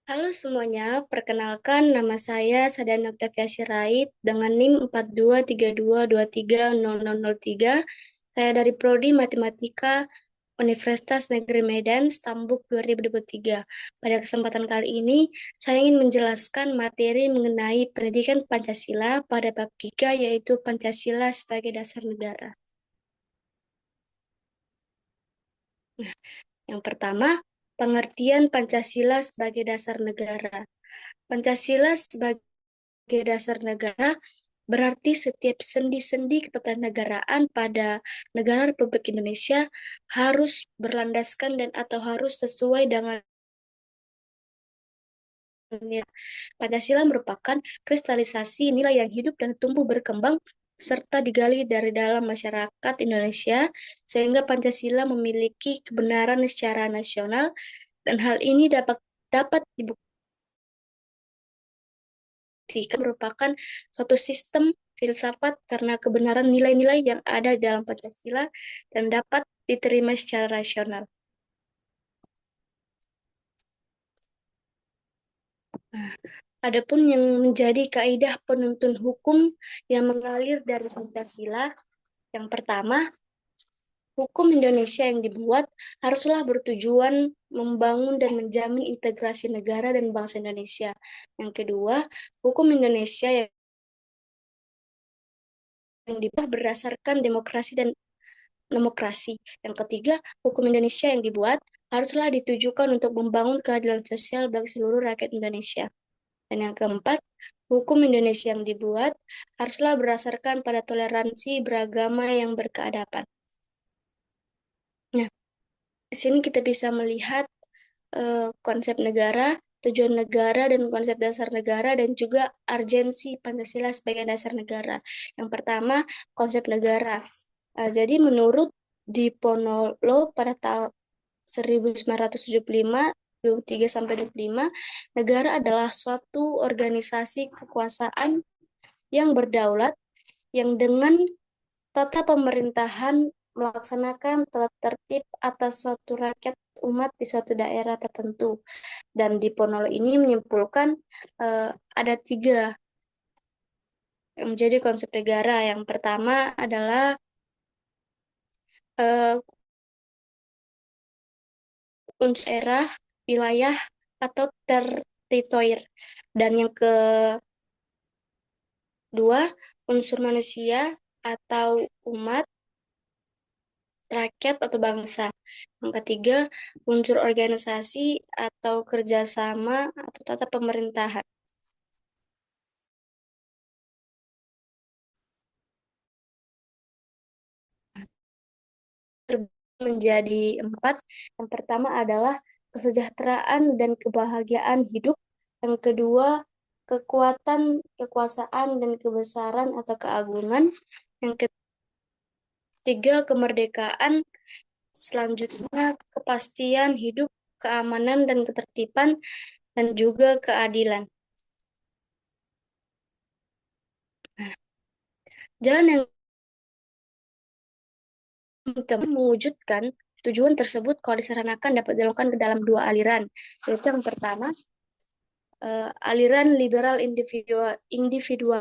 Halo semuanya, perkenalkan nama saya Sadana Octavia Sirait dengan NIM 4232230003. Saya dari Prodi Matematika Universitas Negeri Medan, Stambuk 2023. Pada kesempatan kali ini, saya ingin menjelaskan materi mengenai pendidikan Pancasila pada bab 3, yaitu Pancasila sebagai dasar negara. Yang pertama, pengertian Pancasila sebagai dasar negara. Pancasila sebagai dasar negara berarti setiap sendi-sendi ketatanegaraan pada negara Republik Indonesia harus berlandaskan dan atau harus sesuai dengan nilai. Pancasila merupakan kristalisasi nilai yang hidup dan tumbuh berkembang serta digali dari dalam masyarakat Indonesia sehingga Pancasila memiliki kebenaran secara nasional dan hal ini dapat dapat merupakan suatu sistem filsafat karena kebenaran nilai-nilai yang ada di dalam Pancasila dan dapat diterima secara rasional. Nah, adapun yang menjadi kaidah penuntun hukum yang mengalir dari Pancasila, yang pertama, hukum Indonesia yang dibuat haruslah bertujuan membangun dan menjamin integrasi negara dan bangsa Indonesia. Yang kedua, hukum Indonesia yang dibuat berdasarkan demokrasi dan demokrasi. Yang ketiga, hukum Indonesia yang dibuat haruslah ditujukan untuk membangun keadilan sosial bagi seluruh rakyat Indonesia. Dan yang keempat, hukum Indonesia yang dibuat haruslah berdasarkan pada toleransi beragama yang berkeadaban. Nah, di sini kita bisa melihat konsep negara, tujuan negara, dan konsep dasar negara, dan juga urgensi Pancasila sebagai dasar negara. Yang pertama, konsep negara. Jadi menurut Diponolo pada tahun 1975, 23 sampai 25, negara adalah suatu organisasi kekuasaan yang berdaulat yang dengan tata pemerintahan melaksanakan tata tertib atas suatu rakyat umat di suatu daerah tertentu. Dan di Ponolo ini menyimpulkan ada tiga yang menjadi konsep negara. Yang pertama adalah eh, unsur daerah, wilayah, atau teritori. Dan yang kedua, unsur manusia atau umat, rakyat atau bangsa. Yang ketiga, unsur organisasi atau kerjasama atau tata pemerintahan. Menjadi empat. Yang pertama adalah kesejahteraan dan kebahagiaan hidup. Yang kedua, kekuatan, kekuasaan, dan kebesaran atau keagungan. Yang ketiga, kemerdekaan. Selanjutnya, kepastian hidup, keamanan, dan ketertiban, dan juga keadilan. Jalan yang mewujudkan tujuan tersebut kalau disarankan dapat dilakukan ke dalam dua aliran. Yaitu yang pertama, aliran liberal individual, individual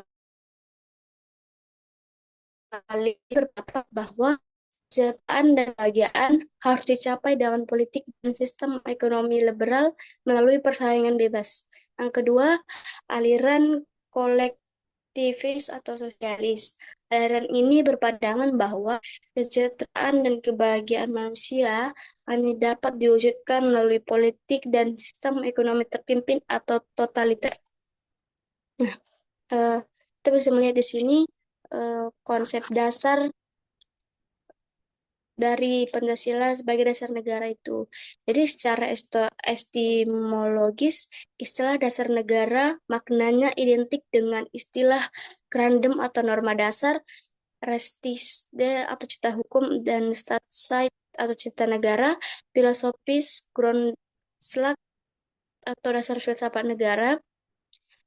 berpendapat bahwa kesejahteraan dan kebahagiaan harus dicapai dengan politik dan sistem ekonomi liberal melalui persaingan bebas. Yang kedua, aliran kolektivis atau sosialis. Aliran ini berpandangan bahwa kesejahteraan dan kebahagiaan manusia hanya dapat diwujudkan melalui politik dan sistem ekonomi terpimpin atau totaliter. Nah, kita bisa melihat di sini konsep dasar dari Pancasila sebagai dasar negara itu. Jadi secara etimologis, istilah dasar negara maknanya identik dengan istilah grandem atau norma dasar, restisde atau cita hukum, dan statsite atau cita negara, filosofis, grundslag atau dasar filsafat negara,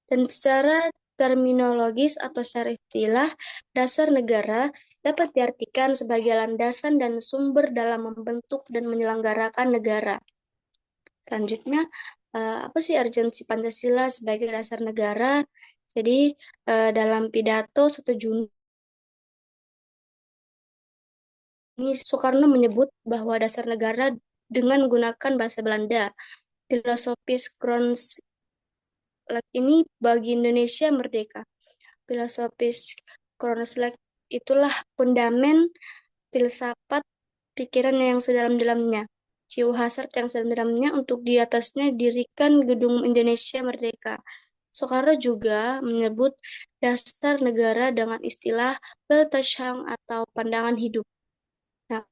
dan secara terminologis atau secara istilah, dasar negara dapat diartikan sebagai landasan dan sumber dalam membentuk dan menyelenggarakan negara. Selanjutnya, Apa sih urgensi Pancasila sebagai dasar negara? Jadi dalam pidato 1 Juni Soekarno menyebut bahwa dasar negara dengan menggunakan bahasa Belanda. Filosofis Kronslag ini bagi Indonesia merdeka. Filosofis Kronslag itulah fundamen filsafat pikiran yang sedalam-dalamnya. Jiwa hasrat yang sedalam-dalamnya untuk di atasnya dirikan gedung Indonesia merdeka. Soekarno juga menyebut dasar negara dengan istilah Weltanschauung atau pandangan hidup. Nah,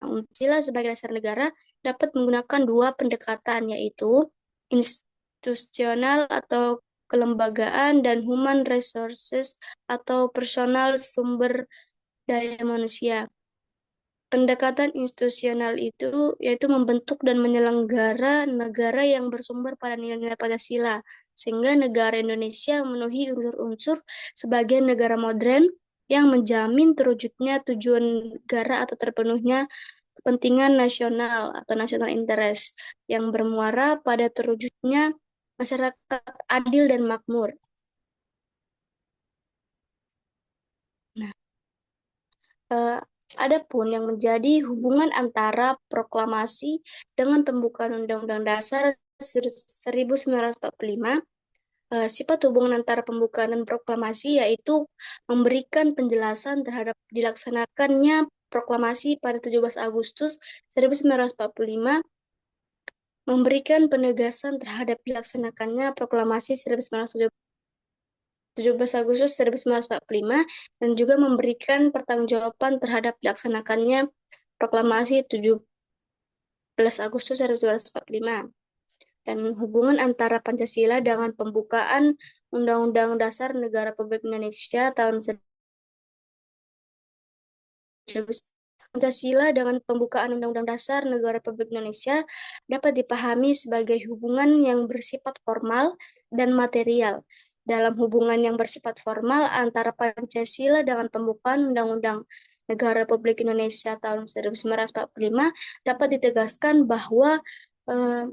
Pancasila sebagai dasar negara dapat menggunakan dua pendekatan, yaitu institusional atau kelembagaan dan human resources atau personal sumber daya manusia. Pendekatan institusional itu yaitu membentuk dan menyelenggara negara yang bersumber pada nilai-nilai Pancasila, sehingga negara Indonesia memenuhi unsur-unsur sebagai negara modern yang menjamin terwujudnya tujuan negara atau terpenuhnya kepentingan nasional atau national interest yang bermuara pada terwujudnya masyarakat adil dan makmur. Nah, eh, adapun yang menjadi hubungan antara proklamasi dengan pembukaan Undang-Undang Dasar 1945, sifat hubungan antara pembukaan dan proklamasi yaitu memberikan penjelasan terhadap dilaksanakannya proklamasi pada 17 Agustus 1945, memberikan penegasan terhadap dilaksanakannya proklamasi 17 Agustus 1945 dan juga memberikan pertanggungjawaban terhadap dilaksanakannya proklamasi 17 Agustus 1945. Dan hubungan antara Pancasila dengan pembukaan Undang-Undang Dasar Negara Republik Indonesia tahun 1945. Pancasila dengan pembukaan Undang-Undang Dasar Negara Republik Indonesia dapat dipahami sebagai hubungan yang bersifat formal dan material. Dalam hubungan yang bersifat formal antara Pancasila dengan pembukaan Undang-Undang Negara Republik Indonesia tahun 1945 dapat ditegaskan bahwa eh,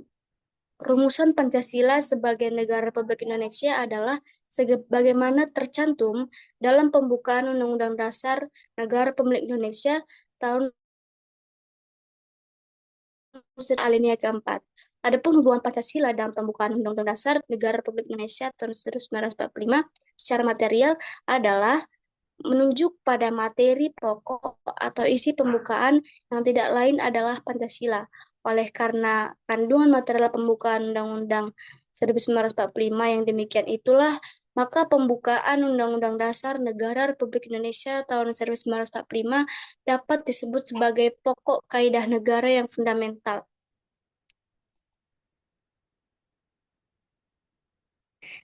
rumusan Pancasila sebagai negara Republik Indonesia adalah sebagaimana tercantum dalam pembukaan Undang-Undang Dasar Negara Republik Indonesia tahun alinea keempat. Adapun hubungan Pancasila dalam pembukaan Undang-Undang Dasar Negara Republik Indonesia tahun 1945 secara material adalah menunjuk pada materi pokok atau isi pembukaan yang tidak lain adalah Pancasila. Oleh karena kandungan material pembukaan Undang-Undang 1945 yang demikian itulah, maka pembukaan Undang-Undang Dasar Negara Republik Indonesia tahun 1945 dapat disebut sebagai pokok kaidah negara yang fundamental.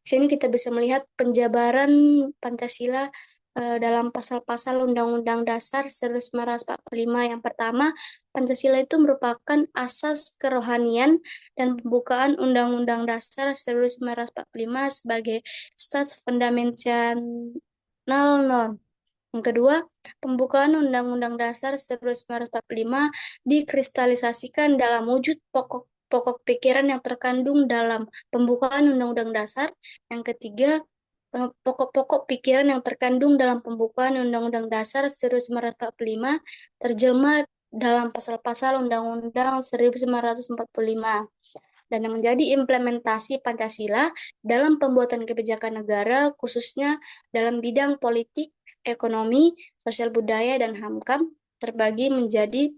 Sini kita bisa melihat penjabaran Pancasila dalam pasal-pasal Undang-Undang Dasar 1945. Yang pertama, Pancasila itu merupakan asas kerohanian dan pembukaan Undang-Undang Dasar 1945 sebagai stats fundamental norm. Yang kedua, pembukaan Undang-Undang Dasar 1945 dikristalisasikan dalam wujud pokok-pokok pikiran yang terkandung dalam pembukaan Undang-Undang Dasar. Yang ketiga, pokok-pokok pikiran yang terkandung dalam pembukaan Undang-Undang Dasar 1945 terjelma dalam pasal-pasal Undang-Undang 1945 dan yang menjadi implementasi Pancasila dalam pembuatan kebijakan negara, khususnya dalam bidang politik, ekonomi, sosial budaya, dan HAMKAM, terbagi menjadi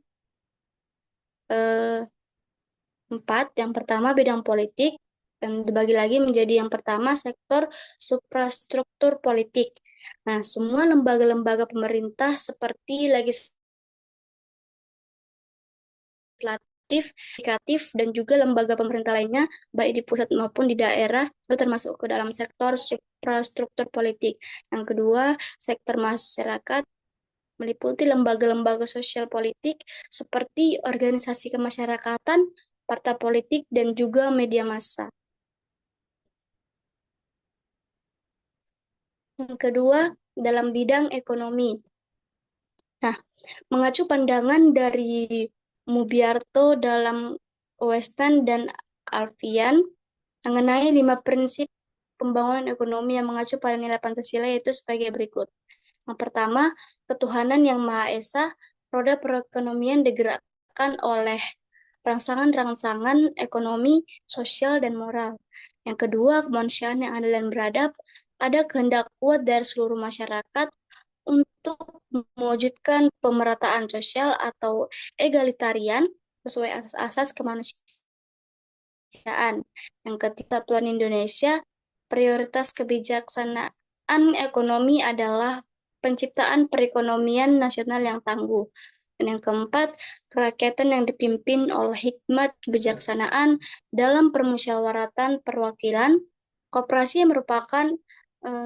4. Yang pertama bidang politik, dan dibagi lagi menjadi yang pertama sektor suprastruktur politik. Nah, semua lembaga-lembaga pemerintah seperti legislatif, yudikatif, dan juga lembaga pemerintah lainnya, baik di pusat maupun di daerah, itu termasuk ke dalam sektor suprastruktur politik. Yang kedua, sektor masyarakat meliputi lembaga-lembaga sosial politik seperti organisasi kemasyarakatan, partai politik, dan juga media massa. Yang kedua, dalam bidang ekonomi. Nah, mengacu pandangan dari Mubiarto dalam Westan dan Alfian mengenai 5 prinsip pembangunan ekonomi yang mengacu pada nilai Pancasila yaitu sebagai berikut. Yang pertama, ketuhanan yang Maha Esa, roda perekonomian digerakkan oleh rangsangan-rangsangan ekonomi, sosial, dan moral. Yang kedua, kemanusiaan yang adil dan beradab, ada kehendak kuat dari seluruh masyarakat untuk mewujudkan pemerataan sosial atau egalitarian sesuai asas-asas kemanusiaan. Yang ketiga, Satuan Indonesia, prioritas kebijaksanaan ekonomi adalah penciptaan perekonomian nasional yang tangguh. Dan yang keempat, kerakyatan yang dipimpin oleh hikmat kebijaksanaan dalam permusyawaratan perwakilan, koperasi yang merupakan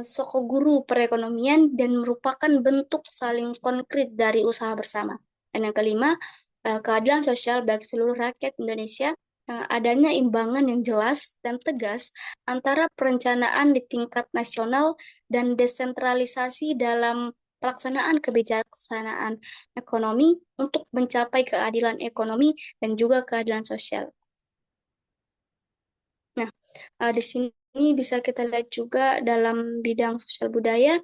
sokoguru perekonomian dan merupakan bentuk saling konkret dari usaha bersama. Dan yang kelima, keadilan sosial bagi seluruh rakyat Indonesia, adanya imbangan yang jelas dan tegas antara perencanaan di tingkat nasional dan desentralisasi dalam pelaksanaan kebijaksanaan ekonomi untuk mencapai keadilan ekonomi dan juga keadilan sosial. Nah, di sini bisa kita lihat juga dalam bidang sosial budaya,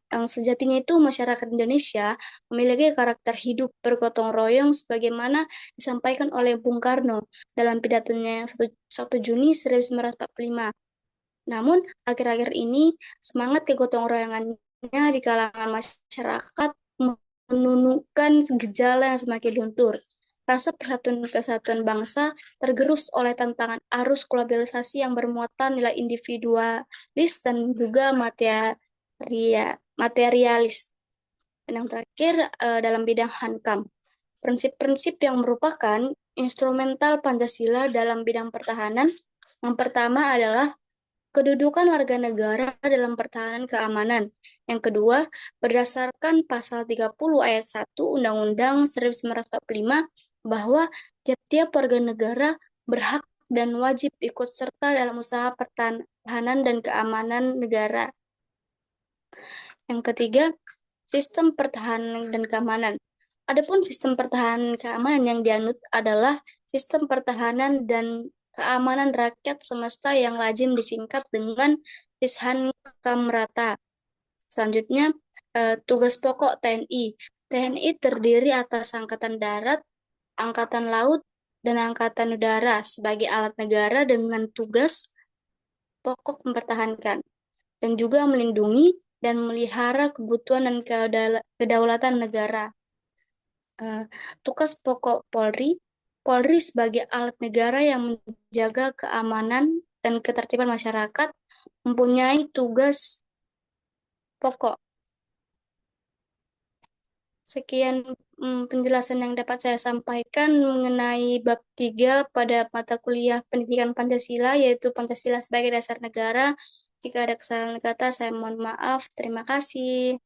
yang sejatinya itu masyarakat Indonesia memiliki karakter hidup bergotong royong sebagaimana disampaikan oleh Bung Karno dalam pidatonya yang 1 Juni 1945. Namun, akhir-akhir ini semangat kegotong royongannya di kalangan masyarakat menunjukkan gejala yang semakin luntur. Rasa persatuan kesatuan bangsa tergerus oleh tantangan arus globalisasi yang bermuatan nilai individualis dan juga materialis. Dan yang terakhir, dalam bidang Hankam. Prinsip-prinsip yang merupakan instrumental Pancasila dalam bidang pertahanan. Yang pertama adalah kedudukan warga negara dalam pertahanan keamanan. Yang kedua, berdasarkan pasal 30 ayat 1 Undang-Undang 1945 bahwa tiap-tiap warga negara berhak dan wajib ikut serta dalam usaha pertahanan dan keamanan negara. Yang ketiga, sistem pertahanan dan keamanan. Adapun sistem pertahanan dan keamanan yang dianut adalah sistem pertahanan dan keamanan rakyat semesta yang lazim disingkat dengan Sishankam-Rata. Selanjutnya, tugas pokok TNI. TNI terdiri atas Angkatan Darat, Angkatan Laut, dan Angkatan Udara sebagai alat negara dengan tugas pokok mempertahankan dan juga melindungi dan melihara kebutuhan dan kedaulatan negara. Tugas pokok Polri, Polri sebagai alat negara yang menjaga keamanan dan ketertiban masyarakat mempunyai tugas pokok. Sekian penjelasan yang dapat saya sampaikan mengenai bab 3 pada mata kuliah Pendidikan Pancasila, yaitu Pancasila sebagai dasar negara. Jika ada kesalahan kata, saya mohon maaf. Terima kasih.